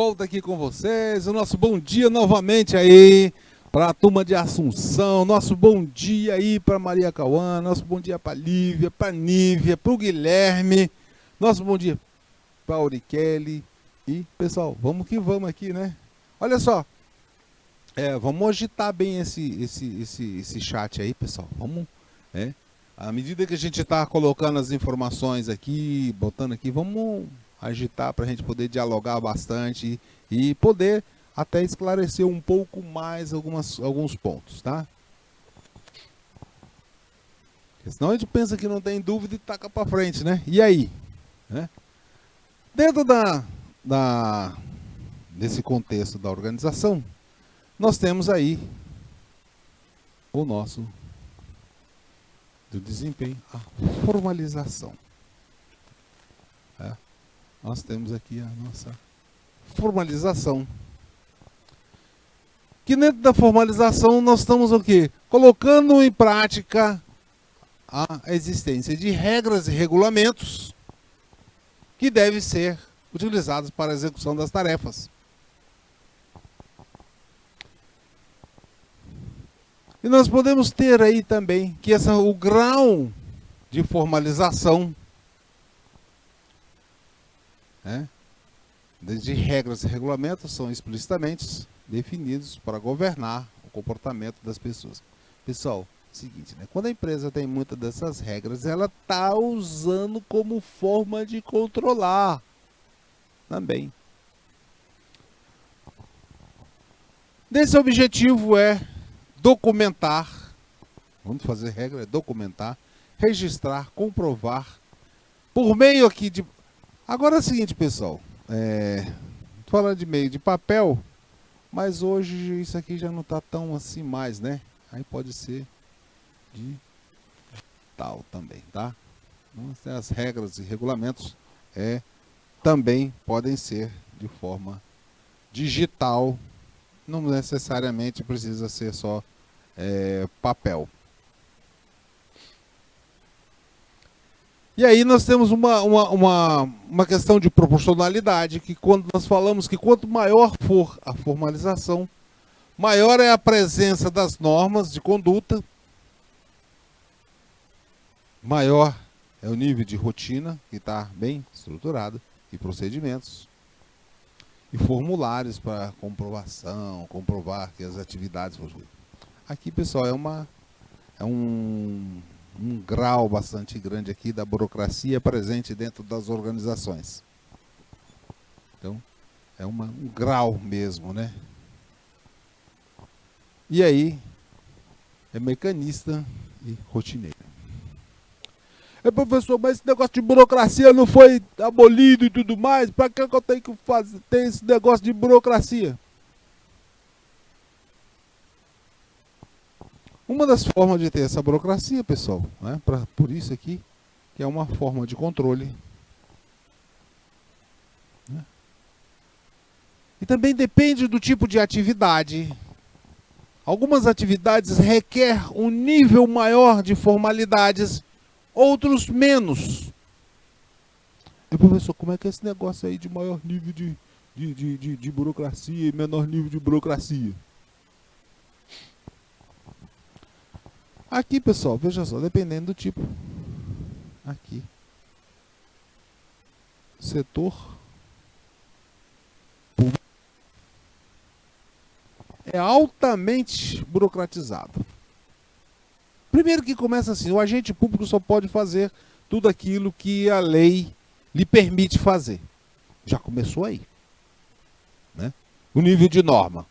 volta aqui com vocês. O nosso bom dia novamente aí para a turma de Assunção. Nosso bom dia aí para Maria Cauã. Nosso bom dia para Lívia, para Nívia, para o Guilherme. Nosso bom dia para a Aurikelly. E, pessoal, vamos que vamos aqui, né? Olha só. Vamos agitar bem esse chat aí, pessoal. Vamos, à medida que a gente está colocando as informações aqui, botando aqui, vamos agitar para a gente poder dialogar bastante e poder até esclarecer um pouco mais alguns pontos, tá? Porque senão a gente pensa que não tem dúvida e taca para frente, né? E aí? Dentro desse contexto da organização, nós temos aí o nosso do desempenho, a formalização. Nós temos aqui a nossa formalização. Que dentro da formalização nós estamos o quê? Colocando em prática a existência de regras e regulamentos que devem ser utilizados para a execução das tarefas. E nós podemos ter aí também que o grau de formalização, de regras e regulamentos são explicitamente definidos para governar o comportamento das pessoas. Pessoal, é o seguinte, quando a empresa tem muitas dessas regras, ela está usando como forma de controlar também. Desse objetivo é documentar, vamos fazer regra, documentar, registrar, comprovar, por meio aqui de... Agora é o seguinte, pessoal, tô falando de meio de papel, mas hoje isso aqui já não está tão assim mais, né? Aí pode ser digital também, tá? Então, as regras e regulamentos também podem ser de forma digital, não necessariamente precisa ser só papel. E aí nós temos uma questão de proporcionalidade, que quando nós falamos que quanto maior for a formalização, maior é a presença das normas de conduta, maior é o nível de rotina, que está bem estruturado, e procedimentos, e formulários para comprovação, comprovar que as atividades foram... Aqui, pessoal, é um grau bastante grande aqui da burocracia presente dentro das organizações. Então, é um grau mesmo, né? E aí, é mecanista e rotineiro. Professor, mas esse negócio de burocracia não foi abolido e tudo mais? Para que eu tenho que ter esse negócio de burocracia? Uma das formas de ter essa burocracia, pessoal, por isso aqui, que é uma forma de controle. E também depende do tipo de atividade. Algumas atividades requerem um nível maior de formalidades, outros menos. E, professor, como é que é esse negócio aí de maior nível de burocracia e menor nível de burocracia? Aqui, pessoal, veja só, dependendo do tipo. Aqui. Setor público é altamente burocratizado. Primeiro que começa assim, o agente público só pode fazer tudo aquilo que a lei lhe permite fazer. Já começou aí. O nível de norma.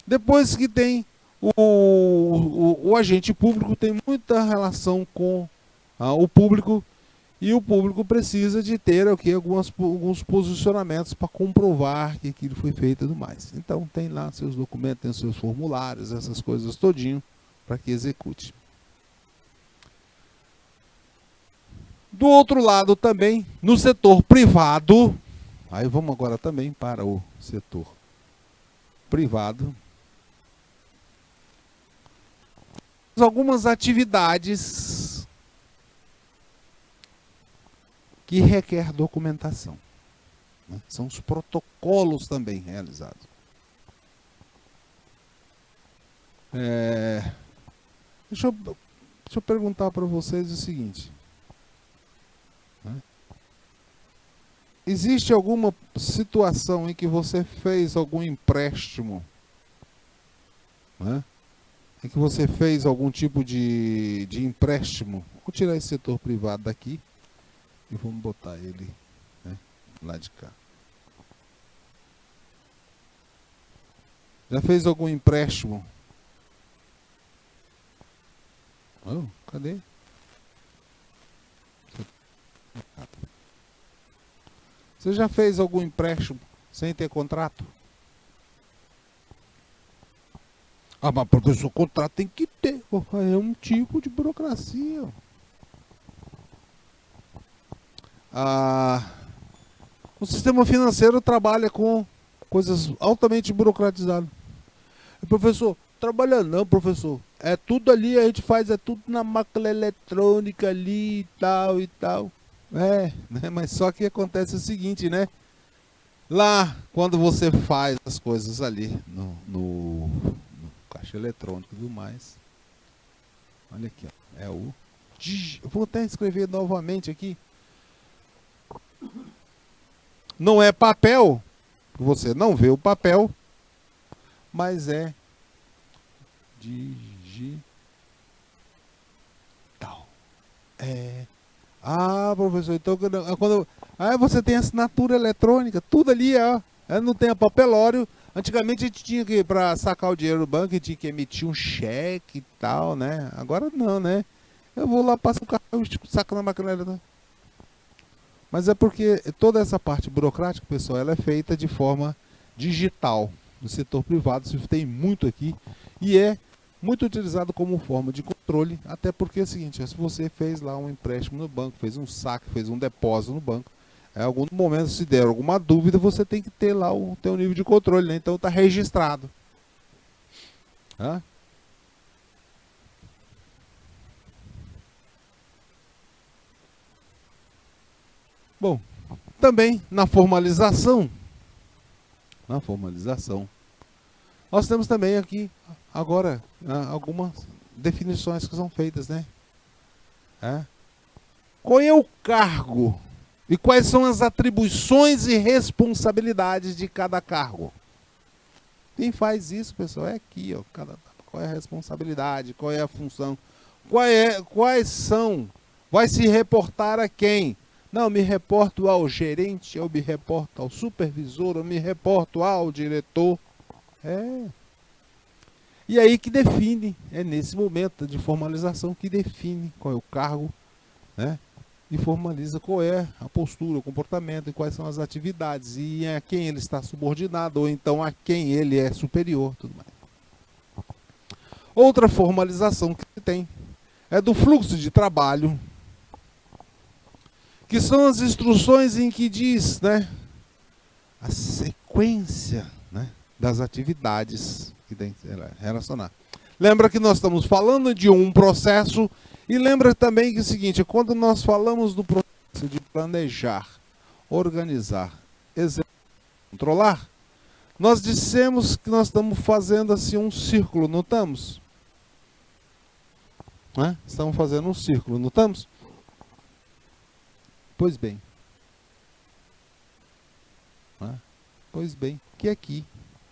Depois que tem o agente público, tem muita relação com o público, e o público precisa de ter alguns posicionamentos para comprovar que aquilo foi feito e tudo mais. Então tem lá seus documentos, tem seus formulários, essas coisas todinho para que execute. Do outro lado também, no setor privado, aí vamos agora também para o setor privado, algumas atividades que requer documentação, né? São os protocolos também realizados. Deixa eu perguntar para vocês o seguinte, né? Existe alguma situação em que você fez algum empréstimo, né? Em que você fez algum tipo de empréstimo? Vou tirar esse setor privado daqui e vamos botar ele, né, lá de cá. Já fez algum empréstimo? Oh, cadê? Você já fez algum empréstimo sem ter contrato? Ah, mas professor, o contrato tem que ter. É um tipo de burocracia. O sistema financeiro trabalha com coisas altamente burocratizadas. Professor, trabalha não, professor. É tudo ali, a gente faz, é tudo na máquina eletrônica ali e tal e tal. Né? Mas só que acontece o seguinte, né? Lá, quando você faz as coisas ali no caixa eletrônico e tudo mais. Olha aqui, ó. Eu vou até escrever novamente aqui. Não é papel, você não vê o papel, mas é digital. Professor, então quando você tem assinatura eletrônica, tudo ali, ó. Não tem a papelório. Antigamente a gente tinha que, para sacar o dinheiro do banco, a gente tinha que emitir um cheque e tal, né? Agora não, né? Eu vou lá, passo o carro, saco na máquina eletrônica. Mas é porque toda essa parte burocrática, pessoal, ela é feita de forma digital. No setor privado isso tem muito aqui e é muito utilizado como forma de controle, até porque é o seguinte, se você fez lá um empréstimo no banco, fez um saque, fez um depósito no banco, em algum momento, se der alguma dúvida, você tem que ter lá o teu nível de controle, né? Então está registrado. Bom, também na formalização, nós temos também aqui agora algumas definições que são feitas, né? Qual é o cargo e quais são as atribuições e responsabilidades de cada cargo? Quem faz isso, pessoal, é aqui, ó. Qual é a responsabilidade, qual é a função, quais são, vai se reportar a quem? Não, me reporto ao gerente, eu me reporto ao supervisor, eu me reporto ao diretor. E aí que define, é nesse momento de formalização que define qual é o cargo, né? E formaliza qual é a postura, o comportamento e quais são as atividades e a quem ele está subordinado ou então a quem ele é superior, tudo mais. Outra formalização que tem é do fluxo de trabalho, que são as instruções em que diz, né, a sequência, né, das atividades que tem que relacionar. Lembra que nós estamos falando de um processo e lembra também que é o seguinte, quando nós falamos do processo de planejar, organizar, executar, controlar, nós dissemos que nós estamos fazendo assim um círculo, não estamos? Estamos fazendo um círculo, não estamos? Pois bem. Pois bem, que aqui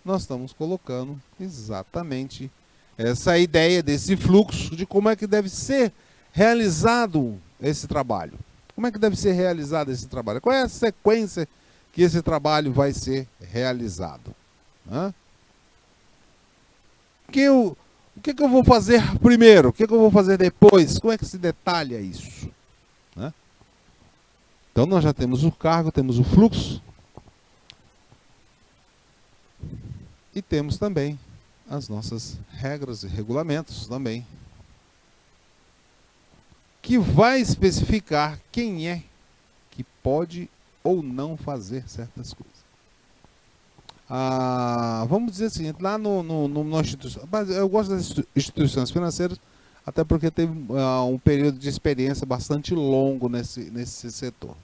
nós estamos colocando exatamente essa ideia desse fluxo de como é que deve ser realizado esse trabalho. Como é que deve ser realizado esse trabalho? Qual é a sequência que esse trabalho vai ser realizado? O que eu vou fazer primeiro? O que eu vou fazer depois? Como é que se detalha isso? Então nós já temos o cargo, temos o fluxo e temos também as nossas regras e regulamentos também, que vai especificar quem é que pode ou não fazer certas coisas. Vamos dizer assim, lá na instituição, mas eu gosto das instituições financeiras, até porque teve um período de experiência bastante longo nesse setor.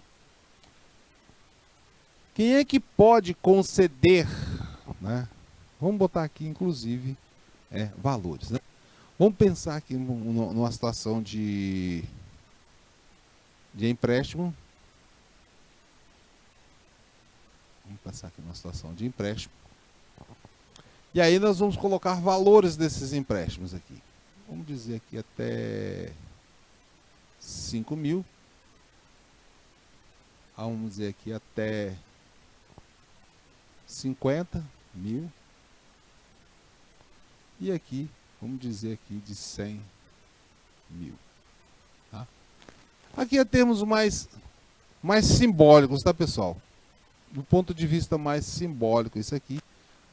Quem é que pode conceder, né? Vamos botar aqui, inclusive, valores, né? Vamos pensar aqui numa situação de empréstimo. Vamos pensar aqui numa situação de empréstimo. E aí nós vamos colocar valores desses empréstimos aqui. Vamos dizer aqui até 5 mil. Vamos dizer aqui até 50 mil. E aqui, vamos dizer aqui de 100 mil. Tá? Aqui é termos mais simbólicos, tá, pessoal? Do ponto de vista mais simbólico, isso aqui.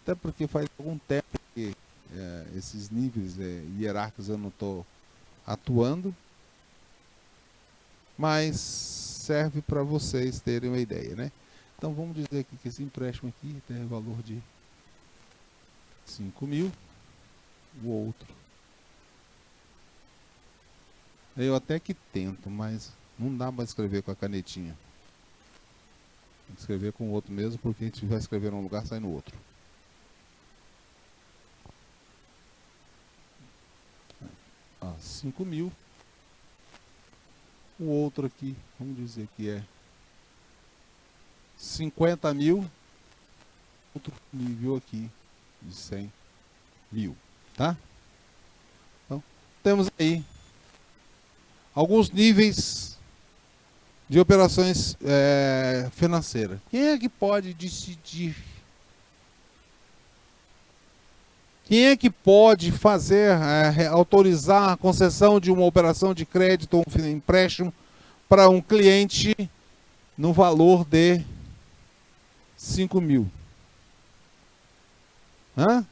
Até porque faz algum tempo que esses níveis hierárquicos eu não estou atuando. Mas serve para vocês terem uma ideia, né? Então vamos dizer aqui que esse empréstimo aqui tem valor de 5 mil. O outro. Eu até que tento, mas não dá para escrever com a canetinha. Tem que escrever com o outro mesmo, porque a gente vai escrever num lugar, sai no outro. Ah, 5 mil. O outro aqui, vamos dizer que é 50 mil. Outro nível aqui de 100 mil. Tá? Então, temos aí alguns níveis de operações financeiras. Quem é que pode decidir? Quem é que pode fazer, autorizar a concessão de uma operação de crédito ou um empréstimo para um cliente no valor de 5 mil? Hã?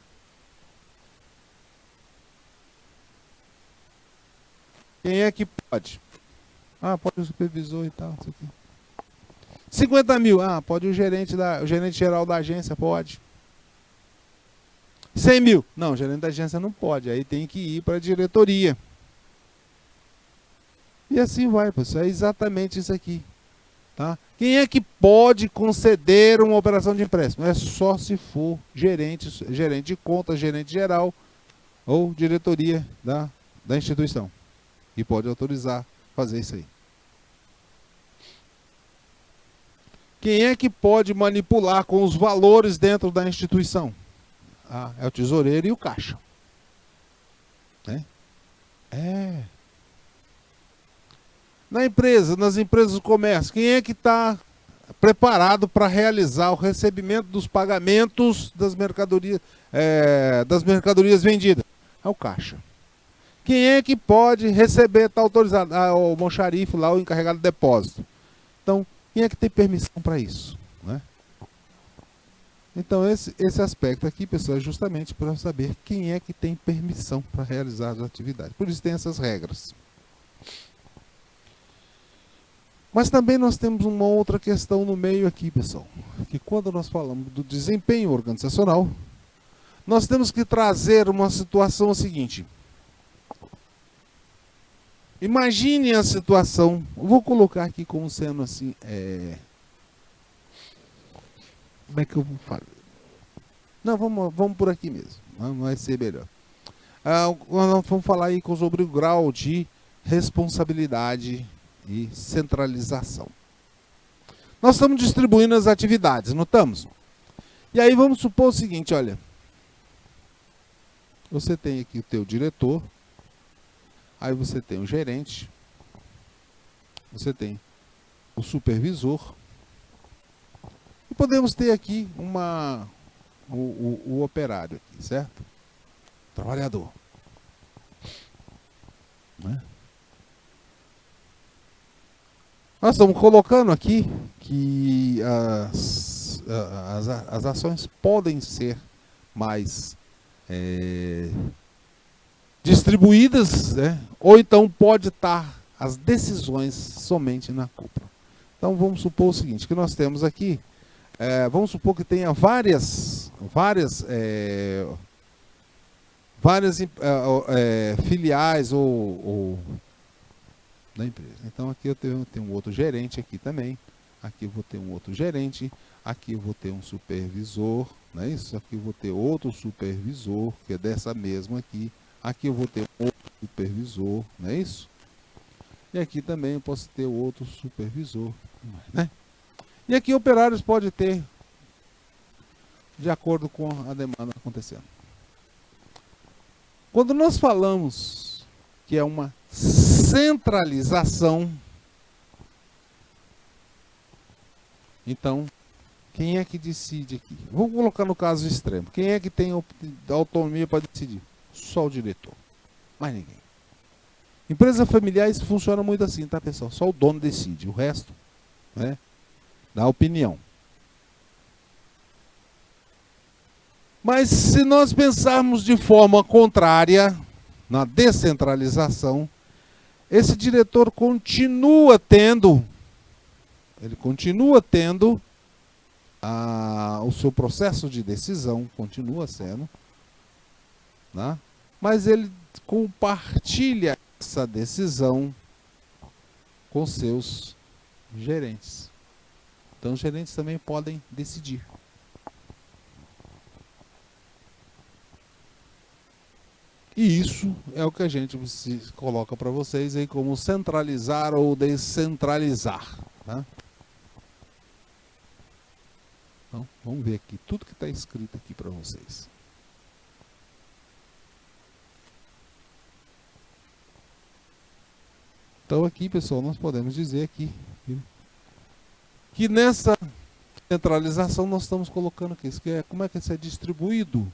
Quem é que pode? Ah, pode o supervisor e tal. Isso aqui. 50 mil. Ah, pode o gerente geral da agência, pode. 100 mil. Não, o gerente da agência não pode. Aí tem que ir para a diretoria. E assim vai, pessoal. É exatamente isso aqui. Tá? Quem é que pode conceder uma operação de empréstimo? É só se for gerente de conta, gerente geral ou diretoria da instituição. E pode autorizar fazer isso aí. Quem é que pode manipular com os valores dentro da instituição? Ah, é o tesoureiro e o caixa. Né? Nas empresas do comércio, quem é que está preparado para realizar o recebimento dos pagamentos das mercadorias vendidas? É o caixa. Quem é que pode receber, está autorizado? Ah, o almoxarife lá, o encarregado de depósito. Então, quem é que tem permissão para isso? Né? Então, esse aspecto aqui, pessoal, é justamente para saber quem é que tem permissão para realizar as atividades. Por isso tem essas regras. Mas também nós temos uma outra questão no meio aqui, pessoal. Que quando nós falamos do desempenho organizacional, nós temos que trazer uma situação seguinte. Imagine a situação, eu vou colocar aqui como sendo assim, como é que eu vou falar? Não, vamos por aqui mesmo, vai ser melhor. Nós vamos falar aí sobre o grau de responsabilidade e centralização. Nós estamos distribuindo as atividades, não estamos? E aí vamos supor o seguinte, olha. Você tem aqui o teu diretor. Aí você tem o gerente, você tem o supervisor, e podemos ter aqui o operário, aqui, certo? Trabalhador. Né? Nós estamos colocando aqui que as ações podem ser mais distribuídas, né? Ou então pode estar as decisões somente na cúpula. Então vamos supor o seguinte, que nós temos aqui, vamos supor que tenha várias filiais ou da empresa. Então aqui eu tenho um outro gerente aqui também, aqui eu vou ter um outro gerente, Aqui eu vou ter um supervisor, não é isso? Aqui eu vou ter outro supervisor, que é dessa mesma aqui. Aqui eu vou ter outro supervisor, não é isso? E aqui também eu posso ter outro supervisor, né? E aqui operários pode ter de acordo com a demanda acontecendo. Quando nós falamos que é uma centralização, então, quem é que decide aqui? Vou colocar no caso extremo. Quem é que tem autonomia para decidir? Só o diretor. Mais ninguém. Empresas familiares funcionam muito assim, tá, pessoal? Só o dono decide. O resto, né, dá opinião. Mas se nós pensarmos de forma contrária, na descentralização, esse diretor continua tendo, o seu processo de decisão, continua sendo, né? Mas ele compartilha essa decisão com seus gerentes. Então os gerentes também podem decidir. E isso é o que a gente coloca para vocês aí como centralizar ou descentralizar, tá? Então, vamos ver aqui tudo que está escrito aqui para vocês. Então aqui, pessoal, nós podemos dizer aqui que nessa centralização nós estamos colocando aqui, como é que isso é distribuído?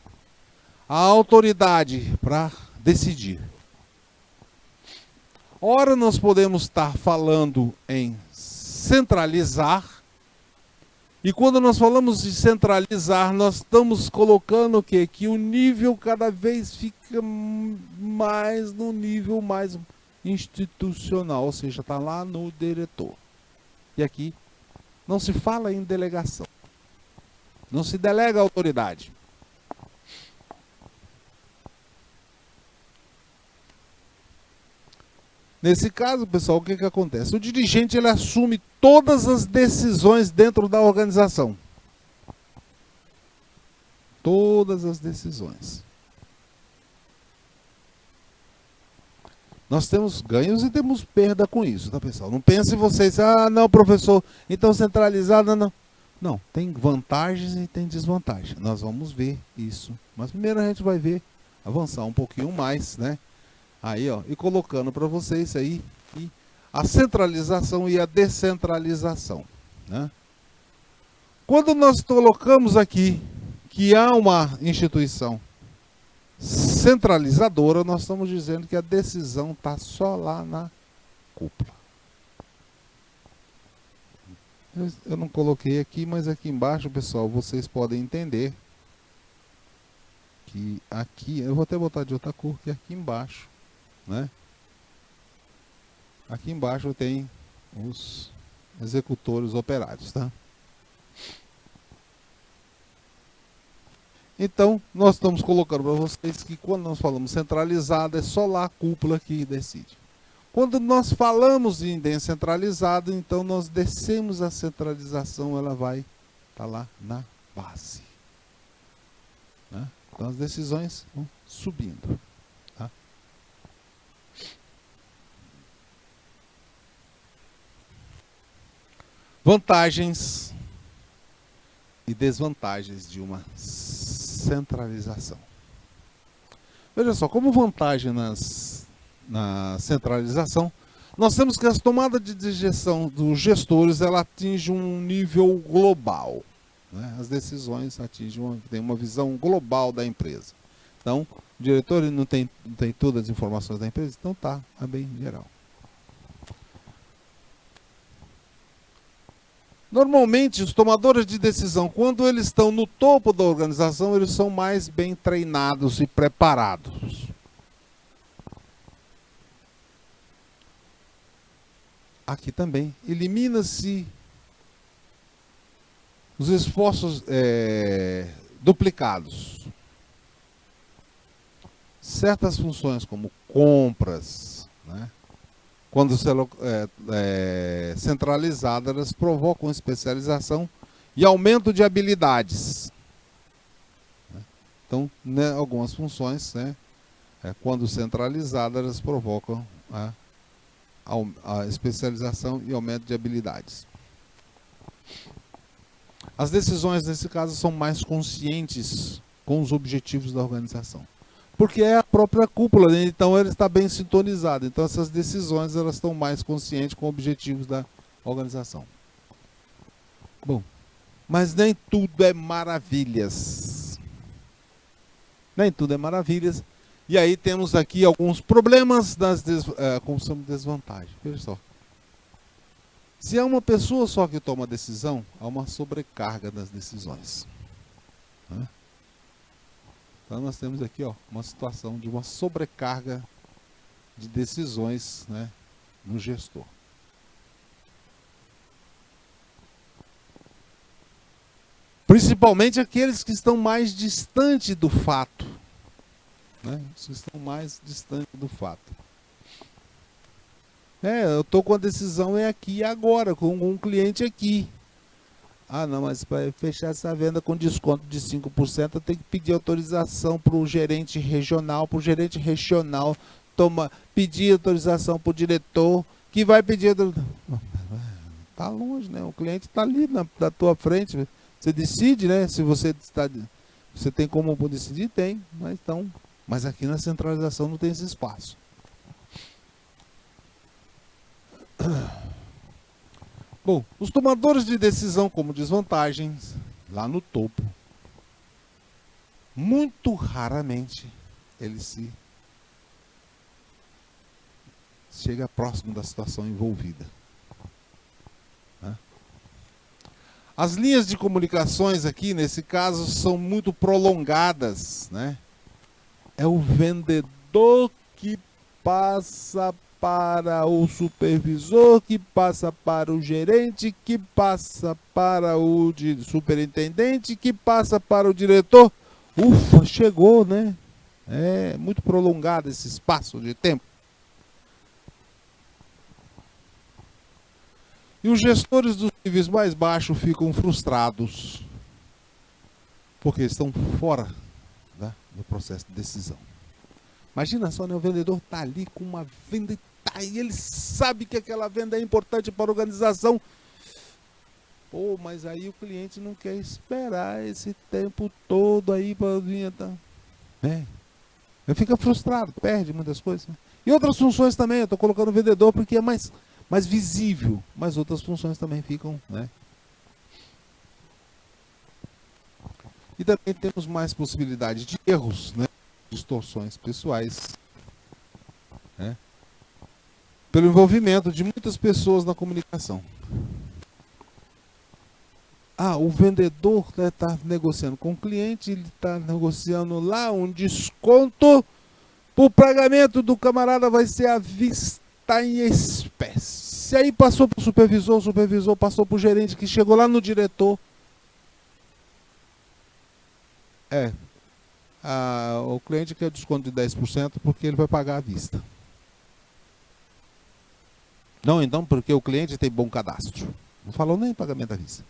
A autoridade para decidir. Ora, nós podemos estar falando em centralizar, e quando nós falamos de centralizar, nós estamos colocando o quê? Que o nível cada vez fica mais no nível mais institucional, ou seja, está lá no diretor. E aqui não se fala em delegação. Não se delega a autoridade. Nesse caso, pessoal, o que acontece? O dirigente ele assume todas as decisões dentro da organização. Todas as decisões. Nós temos ganhos e temos perda com isso, tá, pessoal? Não pense vocês, ah, não, professor, então centralizada, não. Não, tem vantagens e tem desvantagens. Nós vamos ver isso. Mas primeiro a gente vai ver, avançar um pouquinho mais, né? Aí, ó, e colocando para vocês aí a centralização e a descentralização, né? Quando nós colocamos aqui que há uma instituição centralizadora, nós estamos dizendo que a decisão está só lá na cúpula. Eu não coloquei aqui, mas aqui embaixo, pessoal, vocês podem entender que aqui, eu vou até botar de outra cor, que aqui embaixo, né? Aqui embaixo tem os executores operários, tá? Então, nós estamos colocando para vocês que quando nós falamos centralizado, é só lá a cúpula que decide. Quando nós falamos em descentralizado, então nós descemos a centralização, ela vai estar lá na base, né? Então as decisões vão subindo. Vantagens e desvantagens de uma centralização. Veja só, como vantagem na centralização, nós temos que as tomadas de gestão dos gestores, ela atinge um nível global, né? As decisões tem uma visão global da empresa. Então, o diretor ele não tem todas as informações da empresa, então tá, é bem geral. Normalmente, os tomadores de decisão, quando eles estão no topo da organização, eles são mais bem treinados e preparados. Aqui também, elimina-se os esforços duplicados. Certas funções, como compras, né? Quando centralizadas, elas provocam especialização e aumento de habilidades. Então, né, algumas funções, né, quando centralizadas, elas provocam a especialização e aumento de habilidades. As decisões, nesse caso, são mais conscientes com os objetivos da organização. Porque é a própria cúpula, né? Então ele está bem sintonizado. Então essas decisões elas estão mais conscientes com objetivos da organização. Bom, mas nem tudo é maravilhas. Nem tudo é maravilhas. E aí temos aqui alguns problemas como são desvantagens. Veja só. Se é uma pessoa só que toma decisão, há uma sobrecarga das decisões. Então nós temos aqui uma situação de uma sobrecarga de decisões, né, no gestor. Principalmente aqueles que estão mais distantes do fato. Né, os que estão mais distantes do fato. Eu estou com a decisão aqui e agora, com um cliente aqui. Ah, não, mas para fechar essa venda com desconto de 5%, eu tenho que pedir autorização para o gerente regional, pedir autorização para o diretor, que vai pedir... Está longe, né? O cliente está ali na tua frente. Você decide, né? Se você tem como decidir, tem. Mas aqui na centralização não tem esse espaço. Bom, os tomadores de decisão como desvantagens, lá no topo, muito raramente ele chega próximo da situação envolvida. As linhas de comunicações aqui, nesse caso, são muito prolongadas, né? É o vendedor que passa para o supervisor, que passa para o gerente, que passa para o superintendente, que passa para o diretor. Ufa, chegou, né? É muito prolongado esse espaço de tempo. E os gestores dos níveis mais baixos ficam frustrados, porque estão fora do processo de decisão. Imagina só, né? O vendedor está ali com uma venda e ele sabe que aquela venda é importante para a organização. Pô, mas aí o cliente não quer esperar esse tempo todo aí para vir. Ele fica frustrado, perde muitas coisas. Né? E outras funções também, eu estou colocando o vendedor porque é mais visível, mas outras funções também ficam, né? E também temos mais possibilidade de erros, né? Distorções pessoais, né? Pelo envolvimento de muitas pessoas na comunicação. O vendedor está negociando com o cliente, ele está negociando lá um desconto, o pagamento do camarada vai ser à vista em espécie. Aí passou para o supervisor passou para o gerente, que chegou lá no diretor. O cliente quer desconto de 10% porque ele vai pagar à vista. Não, então, porque o cliente tem bom cadastro. Não falou nem pagamento à vista.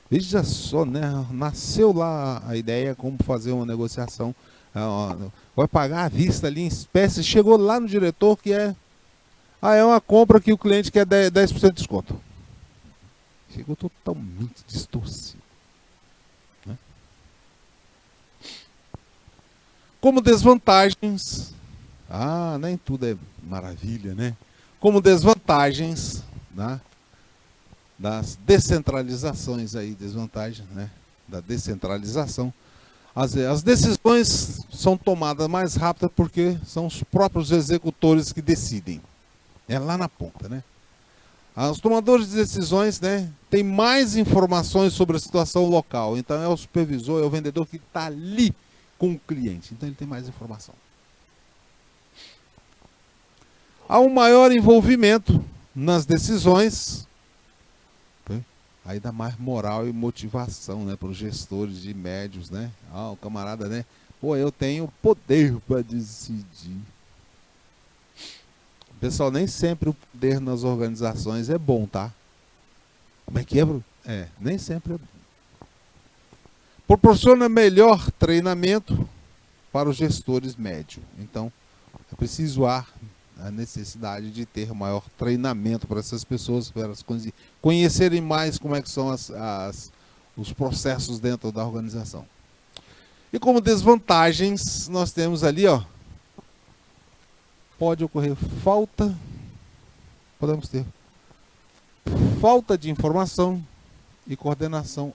Veja só, né? Nasceu lá a ideia como fazer uma negociação. Vai pagar à vista ali em espécie. Chegou lá no diretor que é uma compra que o cliente quer 10% de desconto. Chegou totalmente distorcido. Né? Como desvantagens, nem tudo é maravilha, né? Como desvantagens, né, das descentralizações aí, desvantagens, né, da descentralização, as decisões são tomadas mais rápidas porque são os próprios executores que decidem. É lá na ponta, né? Os tomadores de decisões, né, têm mais informações sobre a situação local. Então é o supervisor, é o vendedor que está ali com o cliente. Então ele tem mais informação. Há um maior envolvimento nas decisões. Aí dá mais moral e motivação, né, para os gestores de médios, né? O camarada, né? Pô, eu tenho poder para decidir. Pessoal, nem sempre o poder nas organizações é bom, tá? Como é que é, Bruno? Nem sempre é bom. proporciona melhor treinamento para os gestores médios. Então, é preciso a necessidade de ter maior treinamento para essas pessoas, para elas conhecerem mais como é que são os processos dentro da organização. E como desvantagens, nós temos ali, ó, pode ocorrer podemos ter falta de informação e coordenação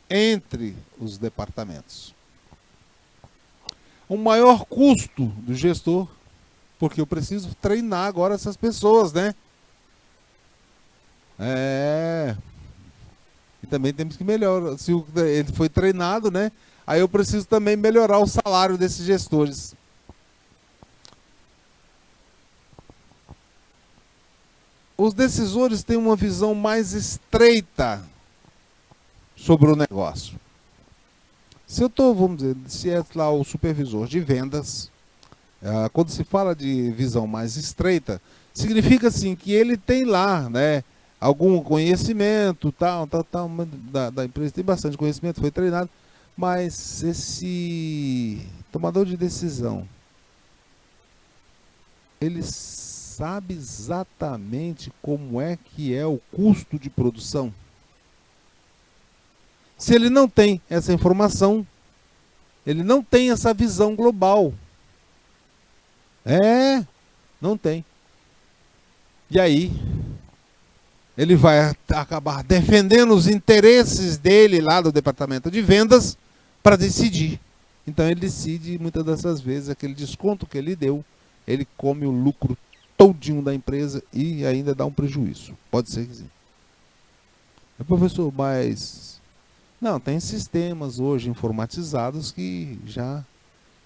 entre os departamentos. Um maior custo do gestor, porque eu preciso treinar agora essas pessoas, né? E também temos que melhorar. Se ele foi treinado, né? Aí eu preciso também melhorar o salário desses gestores. Os decisores têm uma visão mais estreita sobre o negócio. Se eu estou, vamos dizer, se é lá o supervisor de vendas, quando se fala de visão mais estreita, significa assim que ele tem lá, né, algum conhecimento, tal, da empresa, tem bastante conhecimento, foi treinado, mas esse tomador de decisão, ele sabe exatamente como é que é o custo de produção? Se ele não tem essa informação, ele não tem essa visão global. Não tem. E aí, ele vai acabar defendendo os interesses dele lá do departamento de vendas para decidir. Então ele decide, muitas dessas vezes, aquele desconto que ele deu, ele come o lucro todinho da empresa e ainda dá um prejuízo. Pode ser que sim. Professor, mas... Não, tem sistemas hoje informatizados que já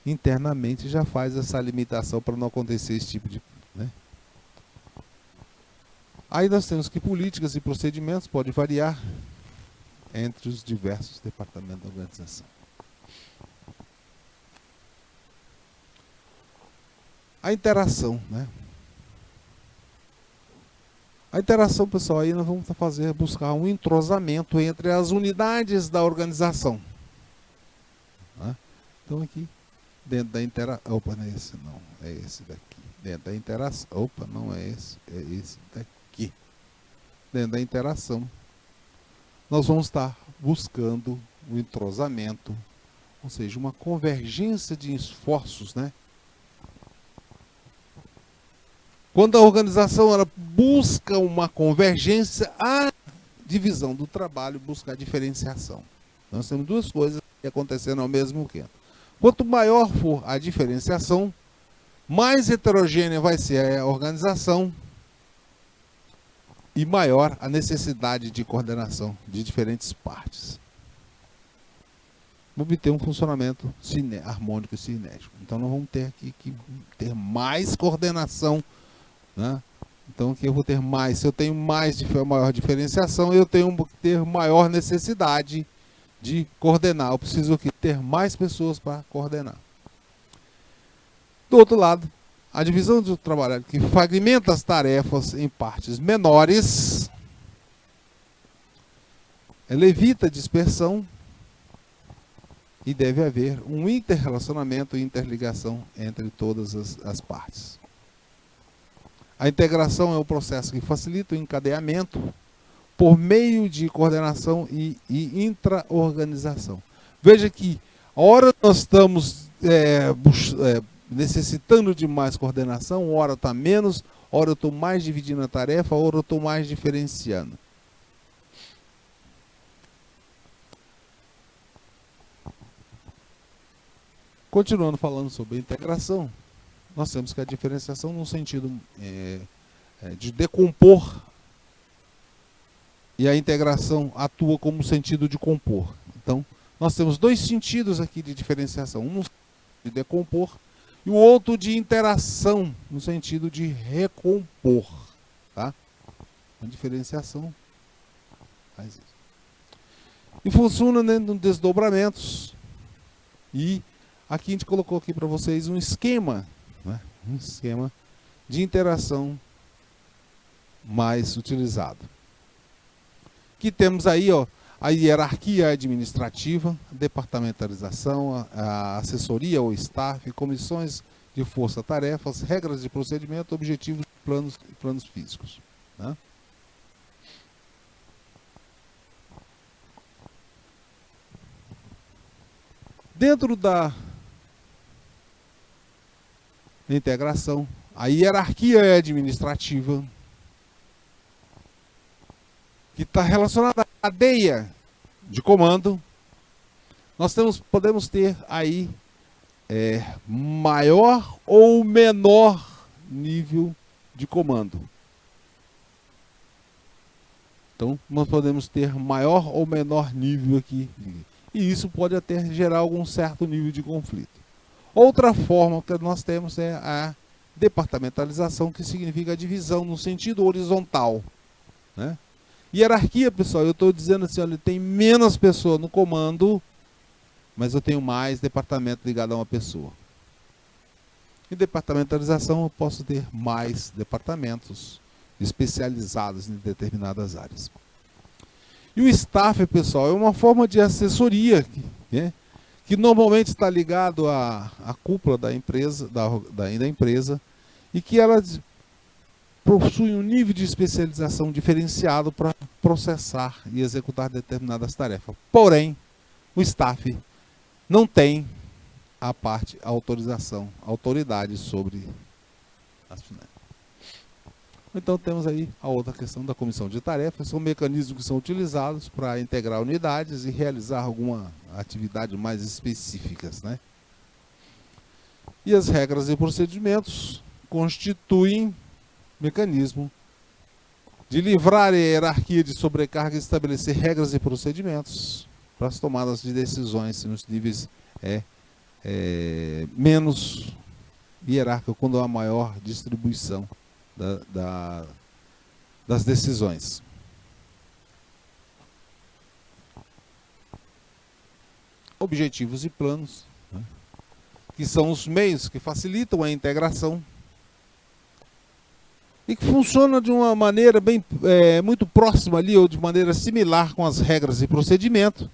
internamente já faz essa limitação para não acontecer esse tipo de... né? Aí nós temos que políticas e procedimentos podem variar entre os diversos departamentos da organização. A interação, né? A interação, pessoal, aí nós vamos buscar um entrosamento entre as unidades da organização. Né? Então aqui, dentro da interação... Opa, não é esse não, é esse daqui. Dentro da interação... Opa, não é esse daqui. Dentro da interação, nós vamos estar buscando o entrosamento, ou seja, uma convergência de esforços, né? Quando a organização ela busca uma convergência, a divisão do trabalho busca a diferenciação. Nós temos duas coisas acontecendo ao mesmo tempo. Quanto maior for a diferenciação, mais heterogênea vai ser a organização e maior a necessidade de coordenação de diferentes partes. Vamos ter um funcionamento harmônico e cinético. Então nós vamos ter aqui que ter mais coordenação, né? Então que eu vou ter mais, se eu tenho maior diferenciação, eu tenho que ter maior necessidade de coordenar. Eu preciso ter mais pessoas para coordenar. Do outro lado, a divisão do trabalho que fragmenta as tarefas em partes menores, ela evita dispersão e deve haver um interrelacionamento e interligação entre todas as partes. A integração é o processo que facilita o encadeamento por meio de coordenação e intra-organização. Veja que a hora nós estamos necessitando de mais coordenação, hora está menos, hora eu estou mais dividindo a tarefa, hora eu estou mais diferenciando. Continuando falando sobre a integração, nós temos que a diferenciação no sentido de decompor e a integração atua como sentido de compor. Então, nós temos dois sentidos aqui de diferenciação, um de decompor e o outro de interação, no sentido de recompor. Tá? A diferenciação faz isso. E funciona dentro de desdobramentos. E aqui a gente colocou aqui para vocês um esquema, né? Um esquema de interação mais utilizado. Que temos aí, ó, a hierarquia administrativa, departamentalização, a assessoria ou staff, comissões de força-tarefas, regras de procedimento, objetivos, planos físicos. Né? Dentro da integração, a hierarquia administrativa, que está relacionada à cadeia de comando, nós podemos ter aí maior ou menor nível de comando. Então, nós podemos ter maior ou menor nível aqui. E isso pode até gerar algum certo nível de conflito. Outra forma que nós temos é a departamentalização, que significa a divisão no sentido horizontal. Né? Hierarquia, pessoal, eu estou dizendo assim, olha, tem menos pessoa no comando, mas eu tenho mais departamento ligado a uma pessoa. Em departamentalização, eu posso ter mais departamentos especializados em determinadas áreas. E o staff, pessoal, é uma forma de assessoria, né, que normalmente está ligado à cúpula da empresa, da empresa, e que ela possui um nível de especialização diferenciado para processar e executar determinadas tarefas. Porém, o staff não tem a parte autorização, autoridade sobre as finanças. Então temos aí a outra questão da comissão de tarefas, são mecanismos que são utilizados para integrar unidades e realizar alguma atividade mais específicas, né? E as regras e procedimentos constituem mecanismo de livrar a hierarquia de sobrecarga e estabelecer regras e procedimentos para as tomadas de decisões nos níveis menos hierárquicos, quando há maior distribuição das decisões. Objetivos e planos, né, que são os meios que facilitam a integração e que funcionam de uma maneira muito próxima ali, ou de maneira similar com as regras e procedimento.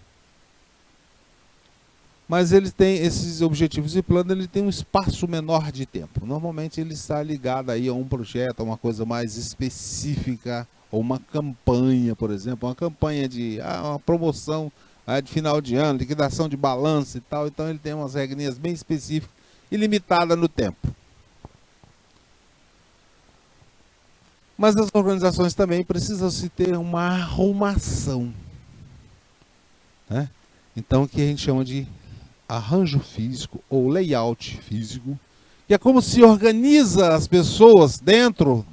Mas ele tem esses objetivos e planos, ele tem um espaço menor de tempo. Normalmente ele está ligado aí a um projeto, a uma coisa mais específica, ou uma campanha, por exemplo, uma campanha de uma promoção de final de ano, liquidação de balanço e tal. Então ele tem umas regrinhas bem específicas e limitadas no tempo. Mas as organizações também precisam se ter uma arrumação, né? Então o que a gente chama de arranjo físico ou layout físico, que é como se organiza as pessoas dentro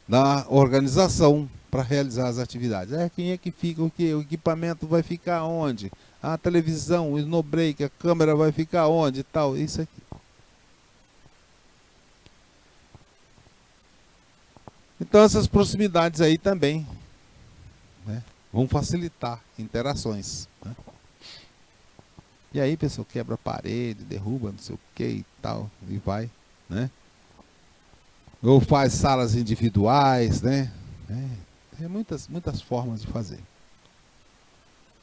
da organização para realizar as atividades. Quem é que fica o quê? O equipamento vai ficar onde? A televisão, o snowbreak, a câmera vai ficar onde e tal, isso aqui. Então essas proximidades aí também, né, vão facilitar interações, né? E aí, pessoal, quebra a parede, derruba, não sei o que e tal, e vai, né? Ou faz salas individuais, né? Tem muitas formas de fazer.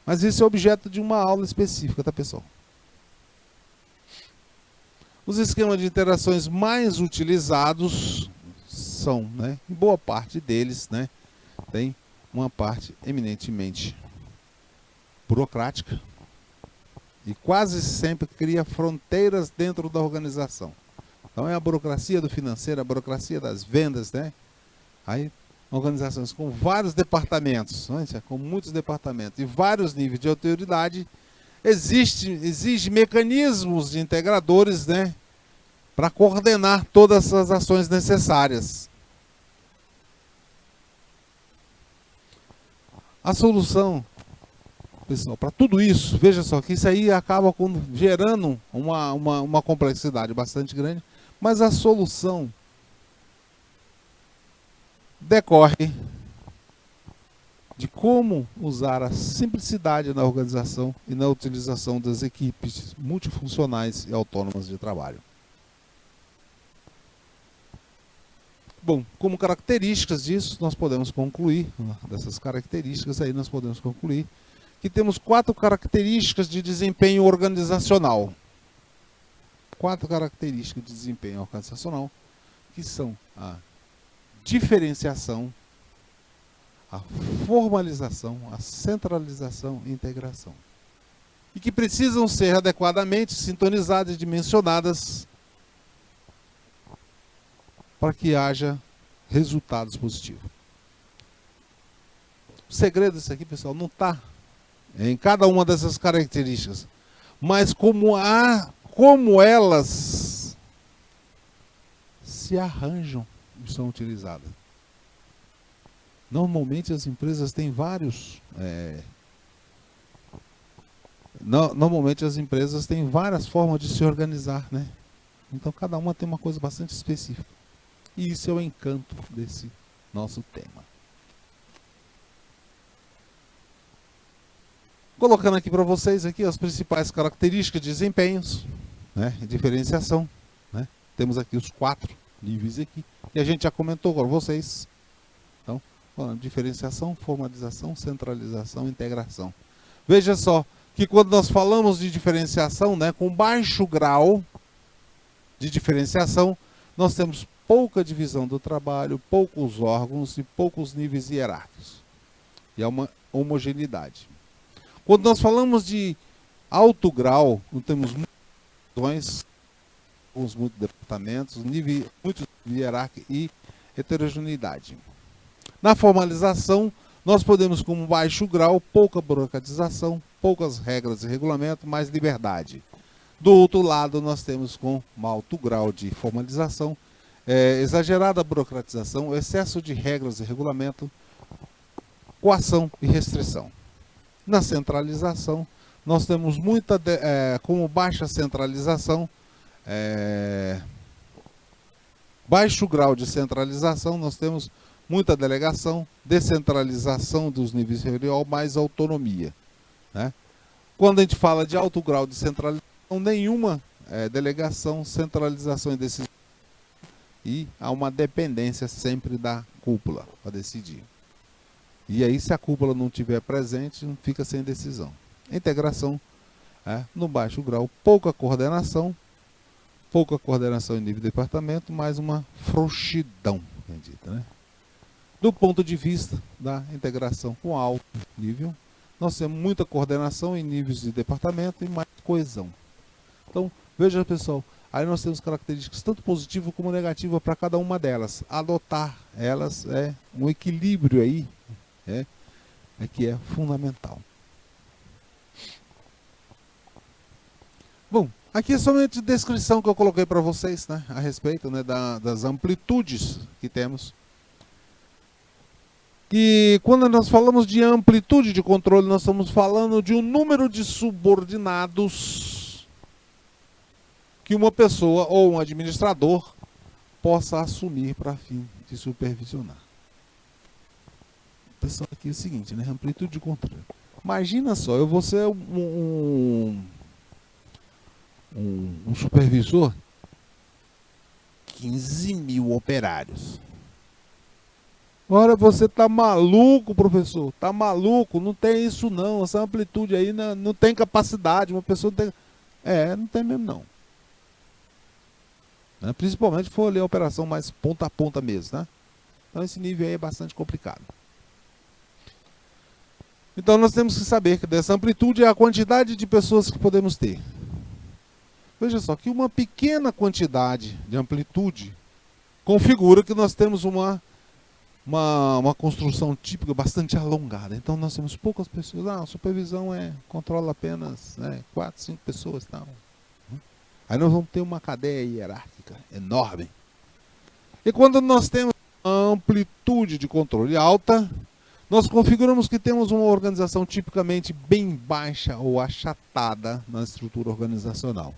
Mas isso é objeto de uma aula específica, tá, pessoal? Os esquemas de interações mais utilizados são, né, em boa parte deles, né, tem uma parte eminentemente burocrática, e quase sempre cria fronteiras dentro da organização. Então é a burocracia do financeiro, a burocracia das vendas, né? Aí organizações com vários departamentos, né? Com muitos departamentos e vários níveis de autoridade, exige mecanismos de integradores, né, para coordenar todas as ações necessárias. A solução, pessoal, para tudo isso, veja só que isso aí acaba gerando uma complexidade bastante grande, mas a solução decorre de como usar a simplicidade na organização e na utilização das equipes multifuncionais e autônomas de trabalho. Bom, como características disso, nós podemos concluir, dessas características aí nós podemos concluir que temos 4 características de desempenho organizacional. 4 características de desempenho organizacional, que são a diferenciação, a formalização, a centralização e integração. E que precisam ser adequadamente sintonizadas e dimensionadas para que haja resultados positivos. O segredo disso aqui, pessoal, não está em cada uma dessas características, mas como elas se arranjam e são utilizadas. Normalmente as empresas têm várias formas de se organizar, né? Então cada uma tem uma coisa bastante específica. E isso é o encanto desse nosso tema. Colocando aqui para vocês aqui as principais características de desempenhos, né, e diferenciação, né? Temos aqui os 4 níveis aqui, e a gente já comentou com vocês. Então, diferenciação, formalização, centralização, integração. Veja só que quando nós falamos de diferenciação, né, com baixo grau de diferenciação, nós temos pouca divisão do trabalho, poucos órgãos e poucos níveis hierárquicos. E é uma homogeneidade. Quando nós falamos de alto grau, não temos muitos departamentos, muitos hierárquicos e heterogeneidade. Na formalização, nós podemos, com baixo grau, pouca burocratização, poucas regras e regulamentos, mais liberdade. Do outro lado, nós temos com um alto grau de formalização, exagerada burocratização, excesso de regras e regulamento, coação e restrição. Na centralização, nós temos como baixa centralização, baixo grau de centralização, nós temos muita delegação, descentralização dos níveis superiores, mais autonomia, né? Quando a gente fala de alto grau de centralização, nenhuma delegação, centralização e decisão, e há uma dependência sempre da cúpula para decidir. E aí, se a cúpula não estiver presente, fica sem decisão. Integração, no baixo grau, pouca coordenação em nível de departamento, mais uma frouxidão, acredita, né? Do ponto de vista da integração com alto nível, nós temos muita coordenação em níveis de departamento e mais coesão. Então, veja, pessoal, aí nós temos características tanto positivas como negativas para cada uma delas. Adotar elas é um equilíbrio aí, que é fundamental. Bom, aqui é somente a descrição que eu coloquei para vocês, né, a respeito, né, das amplitudes que temos. E quando nós falamos de amplitude de controle, nós estamos falando de um número de subordinados que uma pessoa ou um administrador possa assumir para fim de supervisionar. Pessoal, aqui é o seguinte, né? Amplitude de controle. Imagina só, eu vou ser um supervisor, 15 mil operários. Ora, você tá maluco, professor? Tá maluco? Não tem isso não. Essa amplitude aí não tem capacidade. Uma pessoa não tem... não tem mesmo não. Né? Principalmente se for ler a operação mais ponta a ponta mesmo, né? Então esse nível aí é bastante complicado. Então nós temos que saber que dessa amplitude é a quantidade de pessoas que podemos ter. Veja só, que uma pequena quantidade de amplitude configura que nós temos uma construção típica bastante alongada. Então nós temos poucas pessoas. A supervisão controla apenas 4, 5 pessoas. Tal. Aí nós vamos ter uma cadeia hierárquica enorme. E quando nós temos uma amplitude de controle alta, nós configuramos que temos uma organização tipicamente bem baixa ou achatada na estrutura organizacional.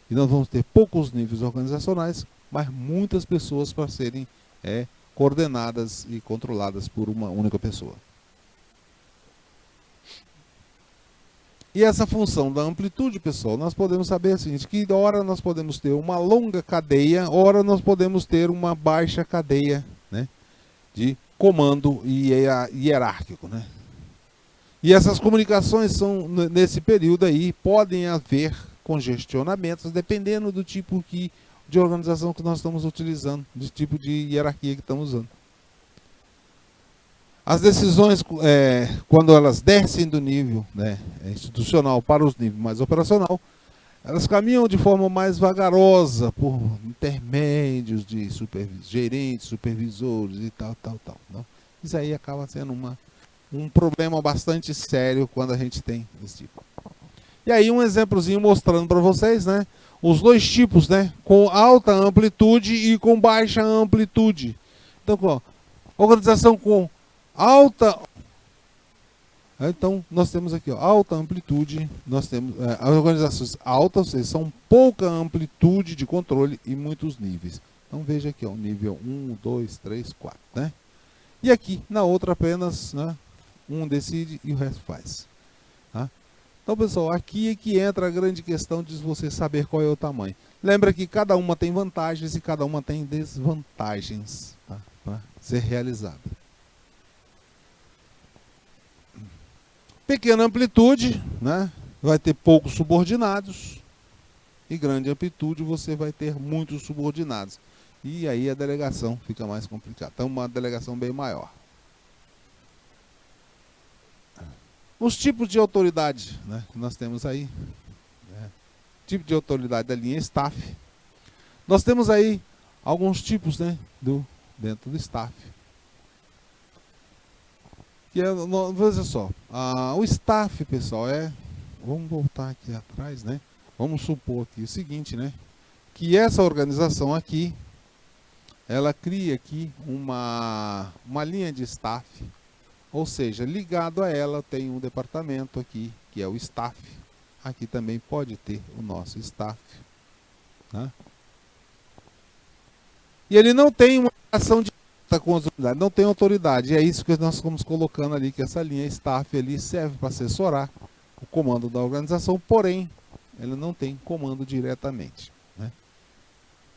E nós vamos ter poucos níveis organizacionais, mas muitas pessoas para serem coordenadas e controladas por uma única pessoa. E essa função da amplitude, pessoal, nós podemos saber o seguinte, que hora nós podemos ter uma longa cadeia, hora nós podemos ter uma baixa cadeia, né, de comando hierárquico, né? E essas comunicações são, nesse período aí, podem haver congestionamentos, dependendo do tipo de organização que nós estamos utilizando, do tipo de hierarquia que estamos usando. As decisões, quando elas descem do nível, né, institucional para os níveis mais operacional, elas caminham de forma mais vagarosa por intermédios de gerentes, supervisores e tal. Não? Isso aí acaba sendo um problema bastante sério quando a gente tem esse tipo. E aí um exemplozinho mostrando para vocês, né, os dois tipos, né, com alta amplitude e com baixa amplitude. Então, ó, organização com alta... Então, nós temos aqui, ó, alta amplitude, nós temos as organizações altas, são pouca amplitude de controle e muitos níveis. Então, veja aqui, ó, nível 1, 2, 3, 4, né? E aqui, na outra apenas, né, um decide e o resto faz. Tá? Então, pessoal, aqui é que entra a grande questão de você saber qual é o tamanho. Lembra que cada uma tem vantagens e cada uma tem desvantagens, tá, para ser realizada. Pequena amplitude, né, vai ter poucos subordinados, e grande amplitude você vai ter muitos subordinados. E aí a delegação fica mais complicada. Então, uma delegação bem maior. Os tipos de autoridade, né, que nós temos aí. Né, tipo de autoridade da linha staff. Nós temos aí alguns tipos, né, dentro do staff. Que veja só, o staff, pessoal, vamos voltar aqui atrás, né? Vamos supor aqui o seguinte, né? Que essa organização aqui, ela cria aqui uma linha de staff, ou seja, ligado a ela tem um departamento aqui, que é o staff. Aqui também pode ter o nosso staff, né? E ele não tem uma ação de com as unidades, não tem autoridade, e é isso que nós estamos colocando ali, que essa linha staff ali serve para assessorar o comando da organização, porém, ela não tem comando diretamente, né?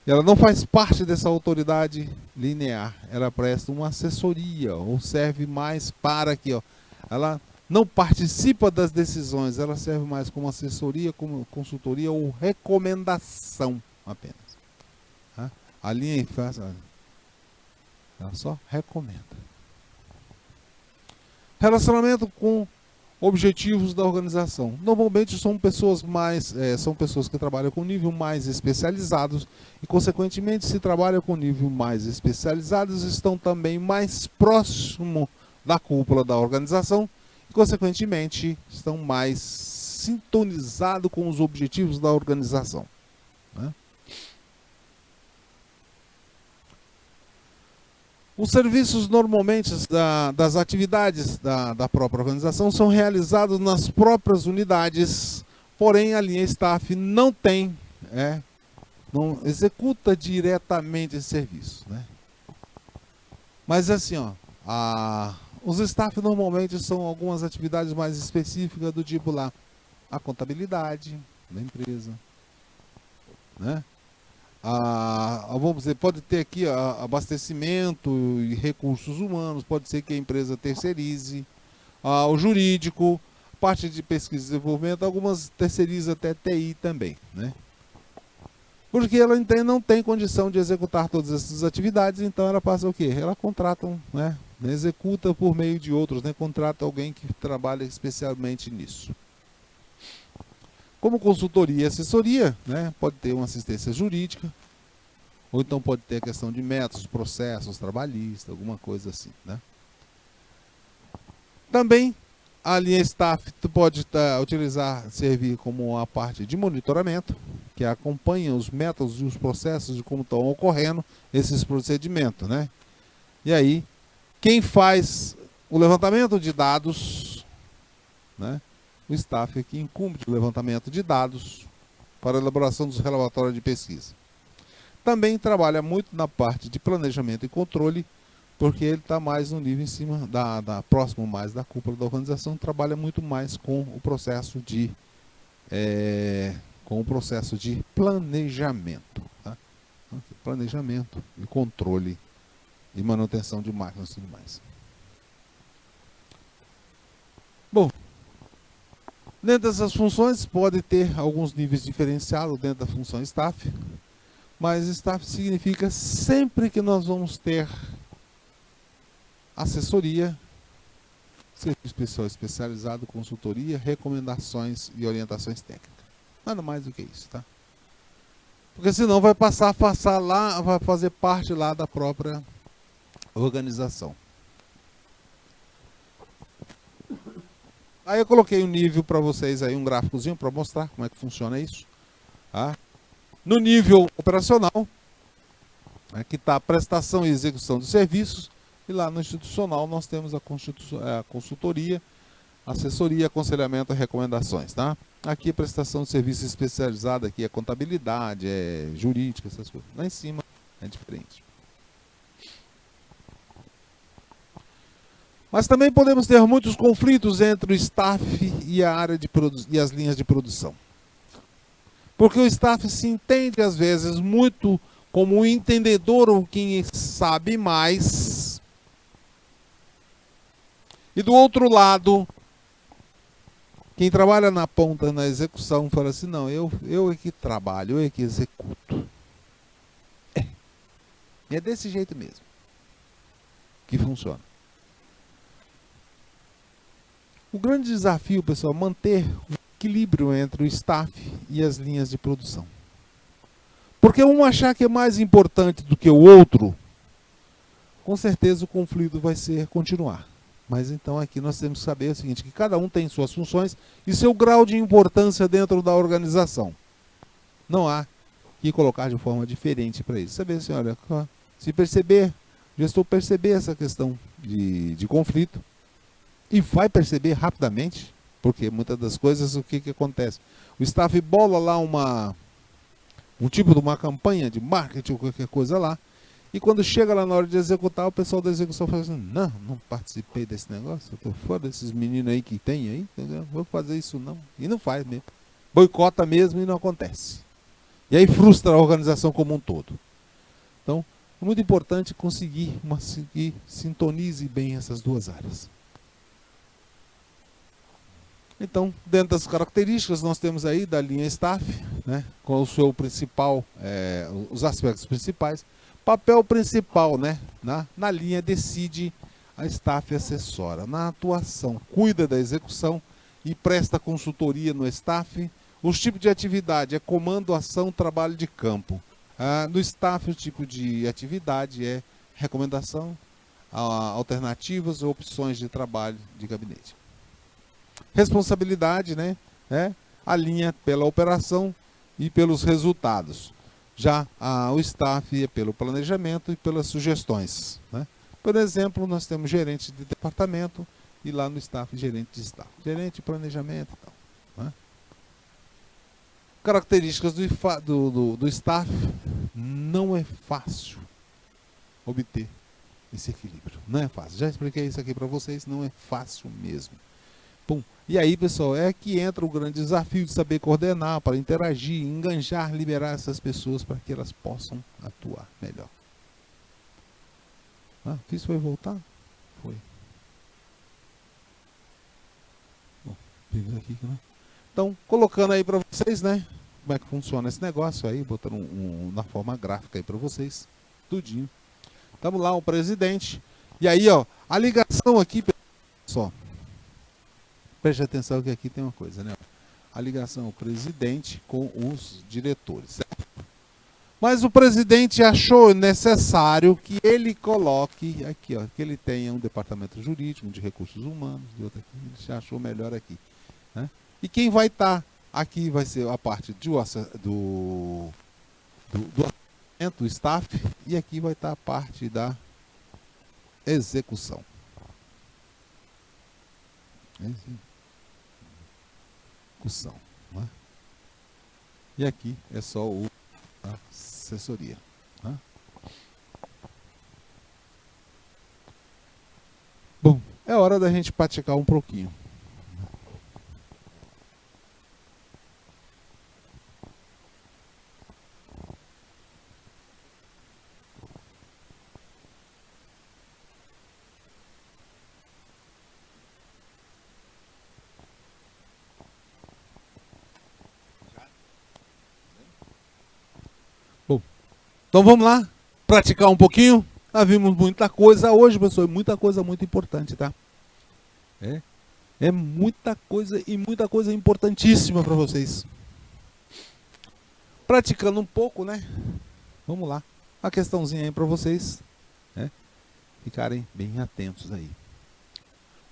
Ela não faz parte dessa autoridade linear, ela presta uma assessoria, ou serve mais para aqui, ó, ela não participa das decisões, ela serve mais como assessoria, como consultoria ou recomendação apenas, tá? A linha faz... Ela só recomenda. Relacionamento com objetivos da organização. Normalmente são pessoas que trabalham com nível mais especializados e, consequentemente, se trabalham com nível mais especializados, estão também mais próximo da cúpula da organização e, consequentemente, estão mais sintonizados com os objetivos da organização, né? Os serviços normalmente das atividades da própria organização são realizados nas próprias unidades, porém a linha staff não executa diretamente esse serviço, né? Mas assim, ó, os staff normalmente são algumas atividades mais específicas do tipo lá, a contabilidade da empresa, né? Vamos dizer, pode ter aqui abastecimento e recursos humanos, pode ser que a empresa terceirize, o jurídico, parte de pesquisa e desenvolvimento, algumas terceirizam até TI também, né? Porque ela não tem condição de executar todas essas atividades, então ela passa o quê? Ela contrata, né? Executa por meio de outros, né? Contrata alguém que trabalha especialmente nisso. Como consultoria e assessoria, né, pode ter uma assistência jurídica, ou então pode ter a questão de métodos, processos trabalhistas, alguma coisa assim, né? Também a linha staff pode servir como a parte de monitoramento, que acompanha os métodos e os processos de como estão ocorrendo esses procedimentos, né? E aí, quem faz o levantamento de dados, né? O staff que incumbe do levantamento de dados para a elaboração dos relatórios de pesquisa. Também trabalha muito na parte de planejamento e controle, porque ele está mais no nível em cima, próximo mais da cúpula da organização, trabalha muito mais com o processo de planejamento. Tá? Planejamento e controle e manutenção de máquinas e tudo mais. Bom, Dentro dessas funções pode ter alguns níveis diferenciados dentro da função staff, mas staff significa sempre que nós vamos ter assessoria, serviço pessoal especializado, consultoria, recomendações e orientações técnicas. Nada mais do que isso, tá? Porque senão vai passar lá, vai fazer parte lá da própria organização. Aí eu coloquei um nível para vocês aí, um gráficozinho para mostrar como é que funciona isso. Tá? No nível operacional, aqui está a prestação e execução de serviços, e lá no institucional nós temos a consultoria, assessoria, aconselhamento e recomendações. Tá? Aqui a prestação de serviço especializada, aqui é contabilidade, é jurídica, essas coisas. Lá em cima é diferente. Mas também podemos ter muitos conflitos entre o staff e a área de e as linhas de produção. Porque o staff se entende às vezes muito como um entendedor ou quem sabe mais. E do outro lado, quem trabalha na ponta, na execução, fala assim, não, eu é que trabalho, eu é que executo. É desse jeito mesmo que funciona. O grande desafio, pessoal, é manter o equilíbrio entre o staff e as linhas de produção. Porque um achar que é mais importante do que o outro, com certeza o conflito vai continuar. Mas então aqui nós temos que saber o seguinte, que cada um tem suas funções e seu grau de importância dentro da organização. Não há que colocar de forma diferente para isso. Saber assim, olha, se perceber, o gestor perceber essa questão de conflito, e vai perceber rapidamente, porque muitas das coisas, o que acontece? O staff bola lá um tipo de uma campanha de marketing ou qualquer coisa lá, e quando chega lá na hora de executar, o pessoal da execução fala assim, não participei desse negócio, eu tô fora desses meninos aí que tem aí, entendeu? Vou fazer isso não. E não faz mesmo. Boicota mesmo e não acontece. E aí frustra a organização como um todo. Então, é muito importante conseguir que sintonize bem essas duas áreas. Então, dentro das características, nós temos aí da linha staff, né, com o seu principal, os aspectos principais. Papel principal, né, na linha decide, a staff assessora. Na atuação, cuida da execução e presta consultoria no staff. Os tipos de atividade é comando, ação, trabalho de campo. No staff, o tipo de atividade é recomendação, alternativas ou opções de trabalho de gabinete. Responsabilidade, né? Alinha pela operação e pelos resultados. Já o staff é pelo planejamento e pelas sugestões. Né? Por exemplo, nós temos gerente de departamento e lá no staff, gerente de staff. Gerente de planejamento e tal. Né? Características do staff, não é fácil obter esse equilíbrio. Não é fácil. Já expliquei isso aqui para vocês, não é fácil mesmo. Pum. E aí, pessoal, é que entra o grande desafio de saber coordenar, para interagir, enganjar, liberar essas pessoas para que elas possam atuar melhor. Fiz foi voltar? Foi. Bom, vimos aqui, né? Então, colocando aí para vocês, né? Como é que funciona esse negócio aí, botando na forma gráfica aí para vocês, tudinho. Estamos lá, o presidente. E aí, ó, a ligação aqui, pessoal. Preste atenção que aqui tem uma coisa, né? A ligação, o presidente com os diretores, certo? Mas o presidente achou necessário que ele coloque aqui, ó, que ele tenha um departamento jurídico, de recursos humanos, de outro aqui, ele já achou melhor aqui. Né? E quem vai estar aqui vai ser a parte do staff, e aqui vai estar a parte da execução. Né? E aqui é só a assessoria. Né? Bom, é hora da gente praticar um pouquinho. Então vamos lá, praticar um pouquinho. Nós vimos muita coisa hoje, pessoal, muita coisa muito importante, tá? É muita coisa e muita coisa importantíssima para vocês. Praticando um pouco, né? Vamos lá. Uma questãozinha aí para vocês, né? Ficarem bem atentos aí.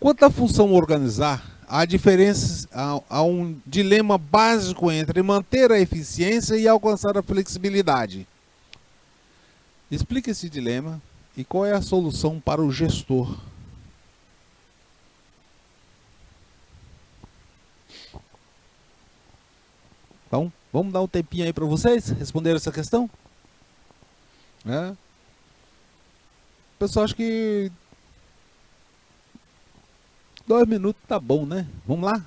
Quanto à função organizar, há diferenças, há um dilema básico entre manter a eficiência e alcançar a flexibilidade. Explique esse dilema e qual é a solução para o gestor. Então, vamos dar um tempinho aí para vocês responder essa questão? Pessoal, acho que 2 minutos tá bom, né? Vamos lá?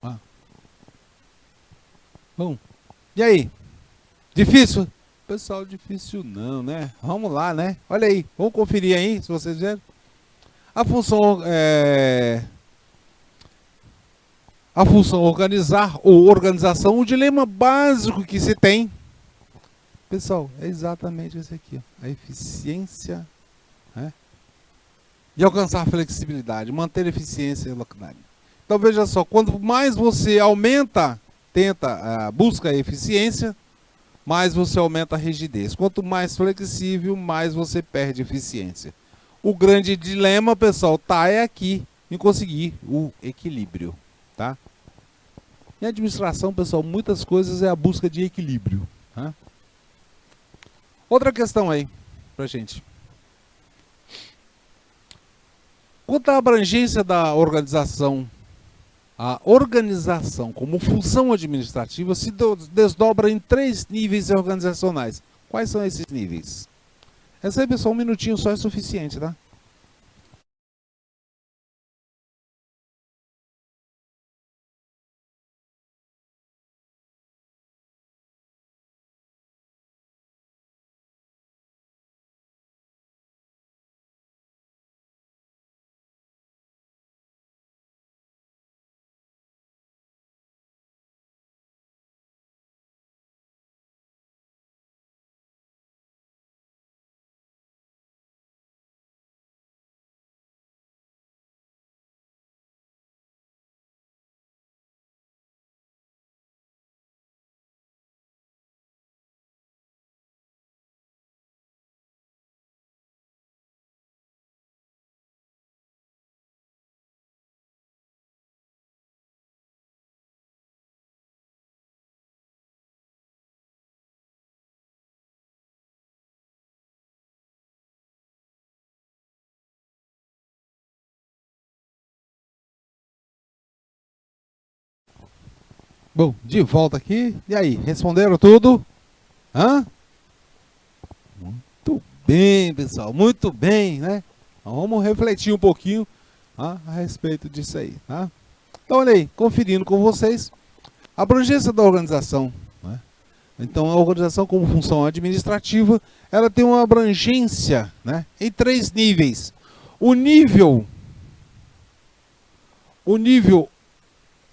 Ah, bom. E aí? Difícil? Pessoal, difícil não, né? Vamos lá, né? Olha aí, vamos conferir aí, se vocês verem. A função a função organizar ou organização, o dilema básico que se tem, pessoal, é exatamente esse aqui, ó, a eficiência, né? E alcançar a flexibilidade, manter a eficiência e a localidade. Então veja só, quanto mais você aumenta, tenta, busca a eficiência, mais você aumenta a rigidez. Quanto mais flexível, mais você perde eficiência. O grande dilema, pessoal, tá aqui em conseguir o equilíbrio, tá? Em administração, pessoal, muitas coisas é a busca de equilíbrio, tá? Outra questão aí pra gente. Quanto à abrangência da organização, a organização como função administrativa se desdobra em 3 níveis organizacionais. Quais são esses níveis? Essa aí, pessoal, um minutinho só é suficiente, tá? Bom, de volta aqui. E aí, responderam tudo? Hã? Muito bem, pessoal. Muito bem, né? Então, vamos refletir um pouquinho a respeito disso aí, tá? Então, olha aí, conferindo com vocês a abrangência da organização, né? Então, a organização como função administrativa, ela tem uma abrangência, né, em 3 níveis. O nível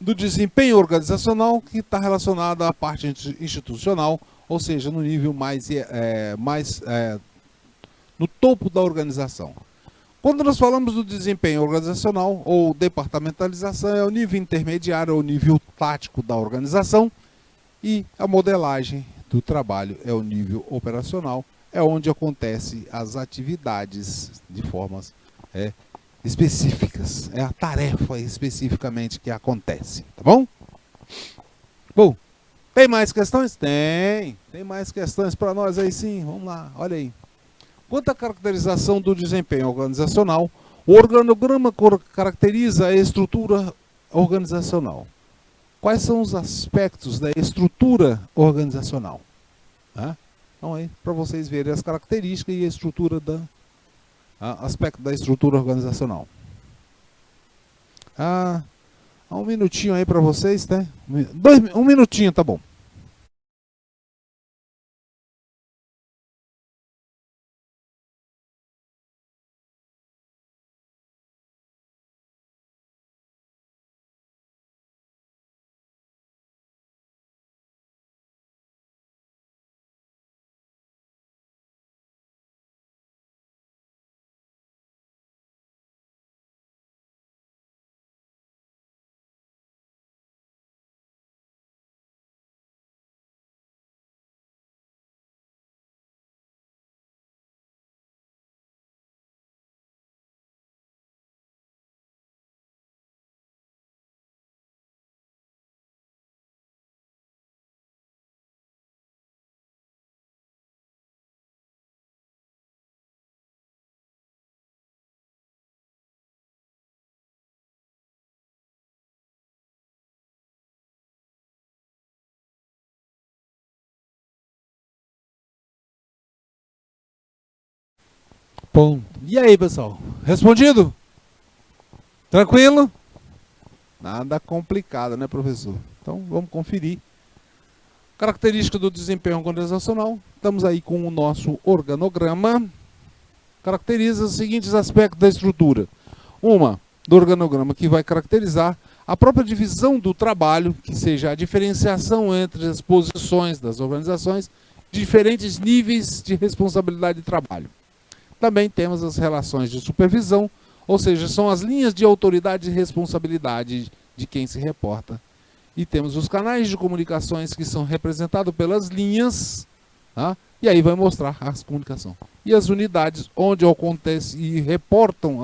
do desempenho organizacional, que está relacionado à parte institucional, ou seja, no nível no topo da organização. Quando nós falamos do desempenho organizacional ou departamentalização, é o nível intermediário ou nível tático da organização, e a modelagem do trabalho é o nível operacional, é onde acontecem as atividades de formas específicas, é a tarefa especificamente que acontece, tá bom? Bom, tem mais questões? Tem mais questões para nós aí sim, vamos lá, olha aí. Quanto à caracterização do desempenho organizacional, o organograma caracteriza a estrutura organizacional. Quais são os aspectos da estrutura organizacional? Então aí, para vocês verem as características e a estrutura aspecto da estrutura organizacional. Um minutinho aí para vocês, né? Um minutinho, tá bom. Bom, e aí, pessoal? Respondido? Tranquilo? Nada complicado, né, professor? Então, vamos conferir. Característica do desempenho organizacional. Estamos aí com o nosso organograma. Caracteriza os seguintes aspectos da estrutura. Do organograma que vai caracterizar a própria divisão do trabalho, que seja a diferenciação entre as posições das organizações, diferentes níveis de responsabilidade de trabalho. Também temos as relações de supervisão, ou seja, são as linhas de autoridade e responsabilidade de quem se reporta. E temos os canais de comunicações que são representados pelas linhas, e aí vai mostrar as comunicações. E as unidades onde acontece e reportam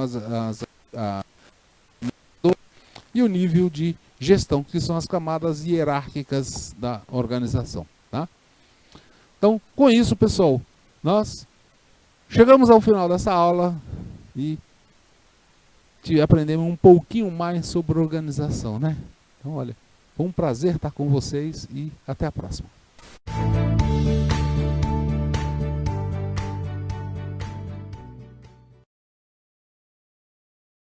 e o nível de gestão, que são as camadas hierárquicas da organização. Tá? Então, com isso, pessoal, nós chegamos ao final dessa aula e aprendemos um pouquinho mais sobre organização, né? Então, olha, foi um prazer estar com vocês e até a próxima.